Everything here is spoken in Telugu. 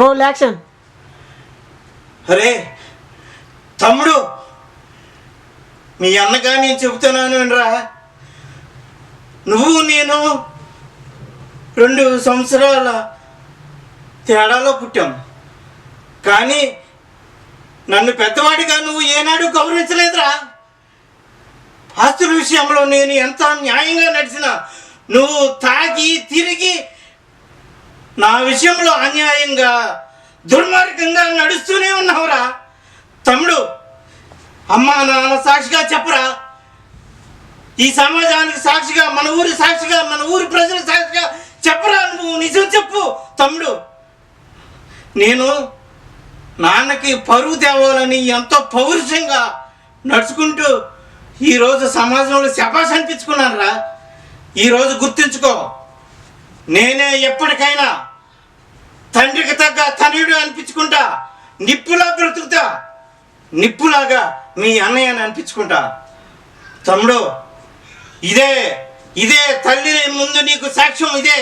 Role action. అరే తమ్ముడు, మీ అన్నగా నేను చెబుతున్నాను రా. నువ్వు నేను 2 సంవత్సరాల తేడాలో పుట్టాం, కానీ నన్ను పెద్దవాడిగా నువ్వు ఏనాడు గౌరవించలేదురా. ఆస్తుల విషయంలో నేను ఎంత న్యాయంగా నడిచినా నువ్వు తాగి తిరిగి నా విషయంలో అన్యాయంగా దుర్మార్గంగా నడుస్తూనే ఉన్నావురా. తమ్ముడు, అమ్మా నాన్న సాక్షిగా చెప్పరా, ఈ సమాజానికి సాక్షిగా, మన ఊరి సాక్షిగా, మన ఊరి ప్రజల సాక్షిగా చెప్పరా, నువ్వు నిజం చెప్పు తమ్ముడు. నేను నాన్నకి పరువు తేవాలని ఎంతో పౌరుషంగా నడుచుకుంటూ ఈరోజు సమాజంలో శభాష్ అనిపించుకున్నాను రా. ఈరోజు గుర్తుంచుకో, నేనే ఎప్పటికైనా తండ్రికి తగ్గ తనయుడు అనిపించుకుంటా, నిప్పులా బ్రతుకుతా, నిప్పులాగా మీ అన్నయ్యని అనిపించుకుంటా. తమ్ముడు, ఇదే తల్లి ముందు నీకు సాక్ష్యం ఇదే.